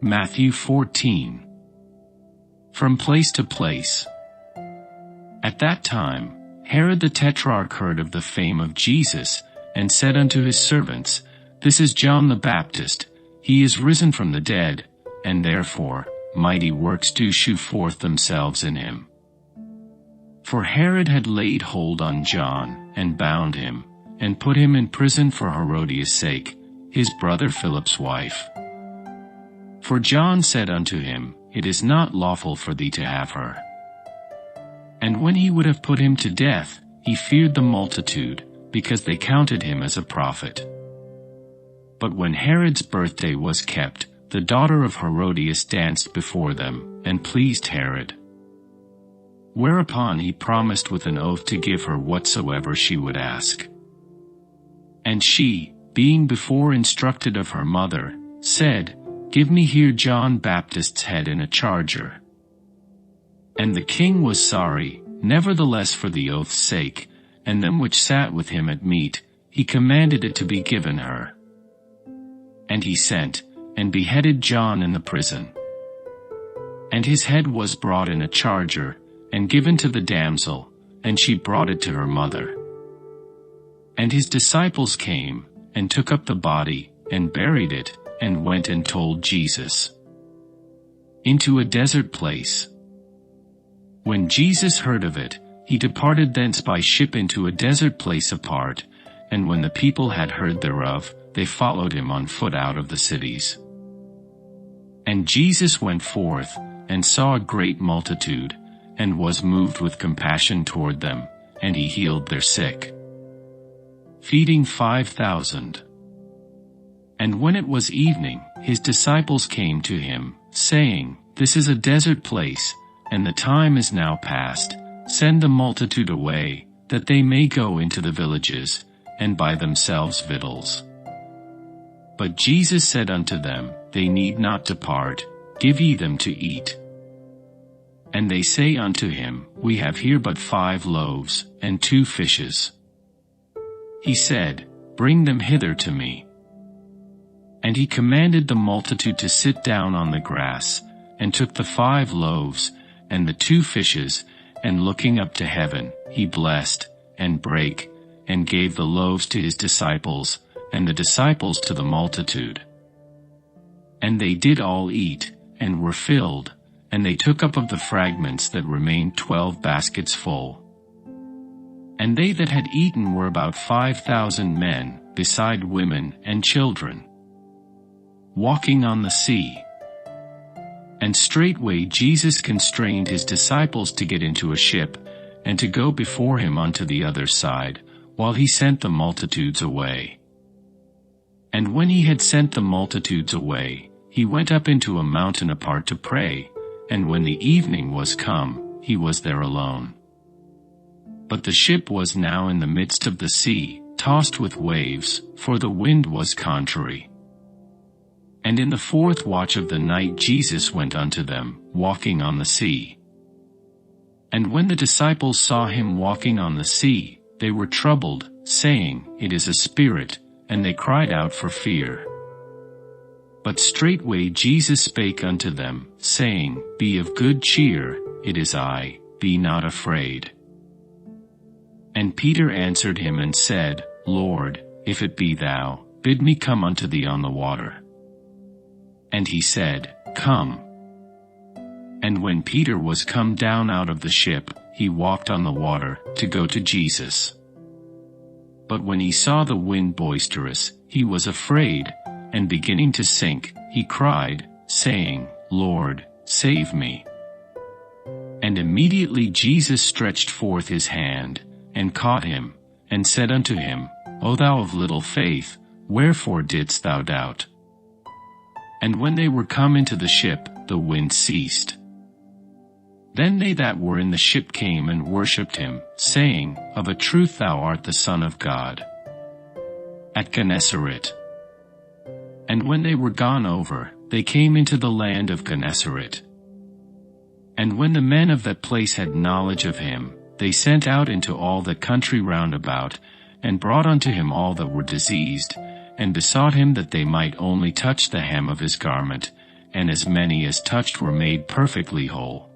Matthew 14. From place to place. At that time, Herod the tetrarch heard of the fame of Jesus, and said unto his servants, This is John the Baptist, he is risen from the dead, and therefore mighty works do shew forth themselves in him. For Herod had laid hold on John, and bound him, and put him in prison for Herodias' sake, his brother Philip's wife. For John said unto him, It is not lawful for thee to have her. And when he would have put him to death, he feared the multitude, because they counted him as a prophet. But when Herod's birthday was kept, the daughter of Herodias danced before them, and pleased Herod. Whereupon he promised with an oath to give her whatsoever she would ask. And she, being before instructed of her mother, said, Give me here John Baptist's head in a charger. And the king was sorry, nevertheless for the oath's sake, and them which sat with him at meat, he commanded it to be given her. And he sent, and beheaded John in the prison. And his head was brought in a charger, and given to the damsel, and she brought it to her mother. And his disciples came, and took up the body, and buried it, and went and told Jesus. Into a desert place. When Jesus heard of it, he departed thence by ship into a desert place apart, and when the people had heard thereof, they followed him on foot out of the cities. And Jesus went forth, and saw a great multitude, and was moved with compassion toward them, and he healed their sick. Feeding 5,000. And when it was evening, his disciples came to him, saying, This is a desert place, and the time is now past. Send the multitude away, that they may go into the villages, and buy themselves victuals. But Jesus said unto them, They need not depart, give ye them to eat. And they say unto him, We have here but 5 loaves, and 2 fishes. He said, Bring them hither to me. And he commanded the multitude to sit down on the grass, and took the 5 loaves, and the 2 fishes, and looking up to heaven, he blessed, and brake, and gave the loaves to his disciples, and the disciples to the multitude. And they did all eat, and were filled, and they took up of the fragments that remained 12 baskets full. And they that had eaten were about 5,000 men, beside women and children. Walking on the sea. And straightway Jesus constrained his disciples to get into a ship, and to go before him unto the other side, while he sent the multitudes away. And when he had sent the multitudes away, he went up into a mountain apart to pray, and when the evening was come, he was there alone. But the ship was now in the midst of the sea, tossed with waves, for the wind was contrary. And in the 4th watch of the night Jesus went unto them, walking on the sea. And when the disciples saw him walking on the sea, they were troubled, saying, It is a spirit, and they cried out for fear. But straightway Jesus spake unto them, saying, Be of good cheer, it is I, be not afraid. And Peter answered him and said, Lord, if it be thou, bid me come unto thee on the water. And he said, Come. And when Peter was come down out of the ship, he walked on the water, to go to Jesus. But when he saw the wind boisterous, he was afraid, and beginning to sink, he cried, saying, Lord, save me. And immediately Jesus stretched forth his hand, and caught him, and said unto him, O thou of little faith, wherefore didst thou doubt? And when they were come into the ship, the wind ceased. Then they that were in the ship came and worshipped him, saying, Of a truth thou art the Son of God. At Gennesaret. And when they were gone over, they came into the land of Gennesaret. And when the men of that place had knowledge of him, they sent out into all the country round about, and brought unto him all that were diseased, and besought him that they might only touch the hem of his garment, and as many as touched were made perfectly whole.